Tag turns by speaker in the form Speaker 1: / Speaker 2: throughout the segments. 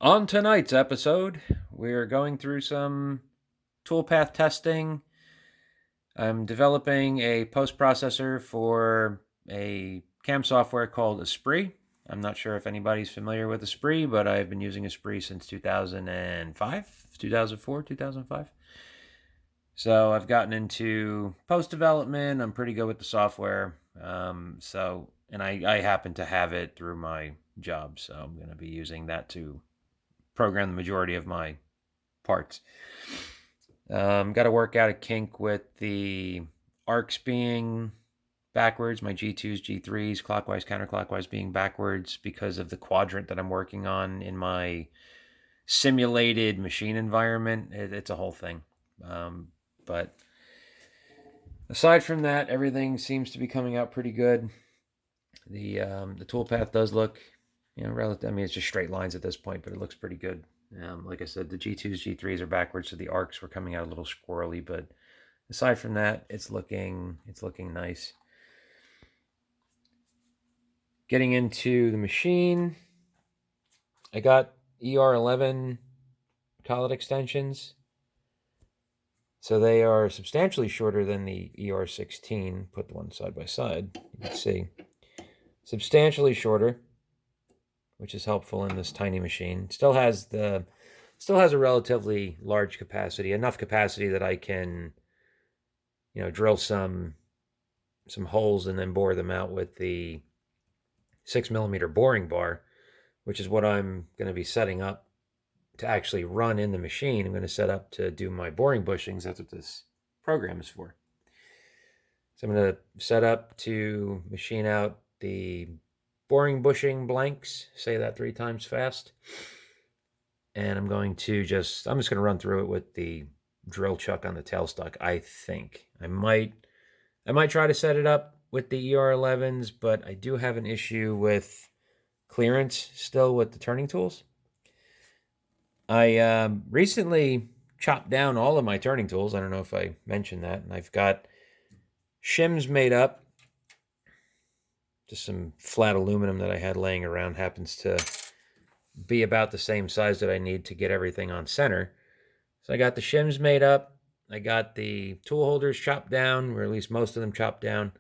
Speaker 1: On tonight's episode, we're going through some toolpath testing. I'm developing a post processor for a CAM software called Esprit. I'm not sure if anybody's familiar with Esprit, but I've been using Esprit since 2005, 2004, 2005. So I've gotten into post development. I'm pretty good with the software. And I happen to have it through my job. So I'm going to be using that to program the majority of my parts. Got to work out a kink with the arcs being backwards, my G2s, G3s, clockwise, counterclockwise being backwards because of the quadrant that I'm working on in my simulated machine environment. It's a whole thing. But aside from that, everything seems to be coming out pretty good. The toolpath does look, relative. I mean, it's just straight lines at this point, but it looks pretty good. Like I said, the G2s, G3s are backwards, so the arcs were coming out a little squirrely. But aside from that, it's looking nice. Getting into the machine, I got ER11 collet extensions. So they are substantially shorter than the ER16. Put the one side by side, you can see. Substantially shorter, which is helpful in this tiny machine. Still has a relatively large capacity, enough capacity that I can, drill some holes and then bore them out with the 6mm boring bar, which is what I'm going to be setting up to actually run in the machine. I'm going to set up to do my boring bushings. That's what this program is for. So I'm going to set up to machine out the boring bushing blanks. Say that 3 times fast. And I'm just going to run through it with the drill chuck on the tailstock. I think I might try to set it up with the ER11s, but I do have an issue with clearance still with the turning tools. I recently chopped down all of my turning tools. I don't know if I mentioned that. And I've got shims made up. Just some flat aluminum that I had laying around. Happens to be about the same size that I need to get everything on center. So I got the shims made up. I got the tool holders chopped down, or at least most of them chopped down.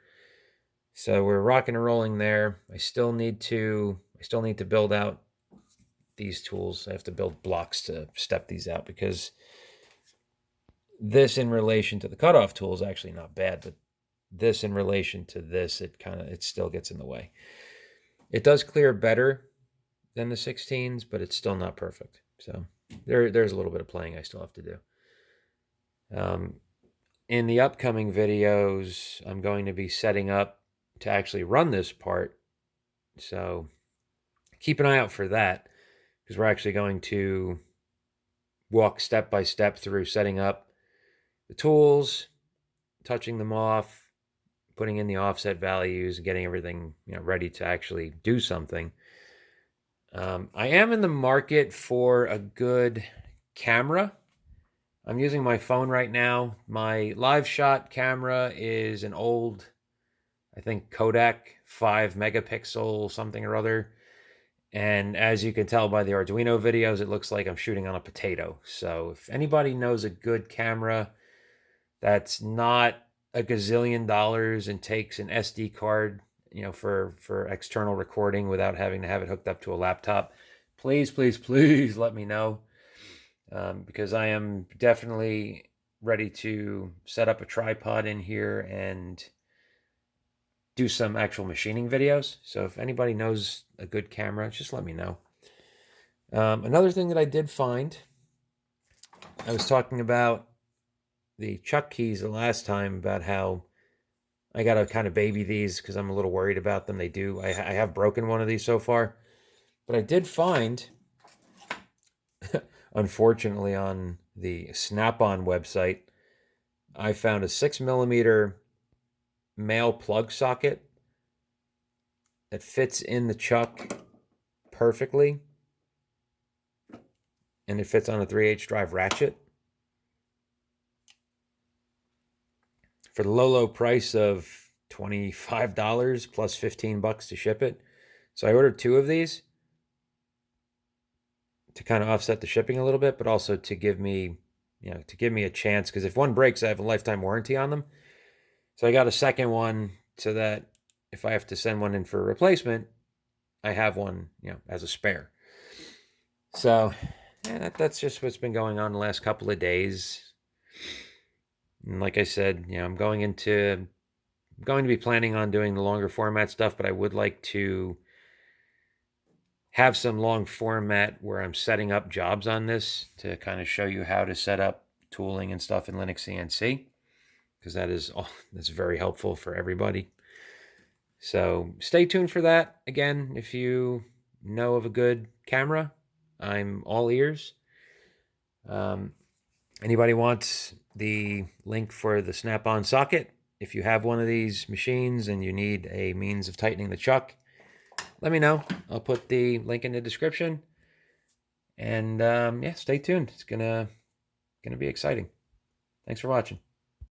Speaker 1: So we're rocking and rolling there. I still need to build out these tools. I have to build blocks to step these out because this in relation to the cutoff tool is actually not bad, but this in relation to this, it still gets in the way. It does clear better than the 16s, but it's still not perfect. So there's a little bit of playing I still have to do. In the upcoming videos, I'm going to be setting up to actually run this part. So keep an eye out for that, because we're actually going to walk step by step through setting up the tools, touching them off, putting in the offset values, getting everything ready to actually do something. I am in the market for a good camera. I'm using my phone right now. My live shot camera is an old, I think, Kodak 5 megapixel something or other. And as you can tell by the Arduino videos, it looks like I'm shooting on a potato. So if anybody knows a good camera that's not a gazillion dollars and takes an SD card, for external recording without having to have it hooked up to a laptop, please let me know. Because I am definitely ready to set up a tripod in here and do some actual machining videos. So if anybody knows a good camera, just let me know. Another thing that I did find, I was talking about the chuck keys the last time, about how I got to kind of baby these because I'm a little worried about them. I have broken one of these so far, but I did find, unfortunately, on the Snap-on website, I found a 6mm male plug socket that fits in the chuck perfectly, and it fits on a 3/8 drive ratchet for the low price of $25 plus $15 to ship it. So I ordered 2 of these. to kind of offset the shipping a little bit, but also to give me, to give me a chance, because if one breaks, I have a lifetime warranty on them. So I got a second one so that if I have to send one in for a replacement, I have one, as a spare. So yeah, that's just what's been going on the last couple of days. And like I said, I'm going to be planning on doing the longer format stuff, but I would like to have some long format where I'm setting up jobs on this to kind of show you how to set up tooling and stuff in Linux CNC, because that's very helpful for everybody. So stay tuned for that. Again, if you know of a good camera, I'm all ears. Anybody wants the link for the snap-on socket? If you have one of these machines and you need a means of tightening the chuck, let me know. I'll put the link in the description. And yeah, stay tuned. It's gonna be exciting. Thanks for watching.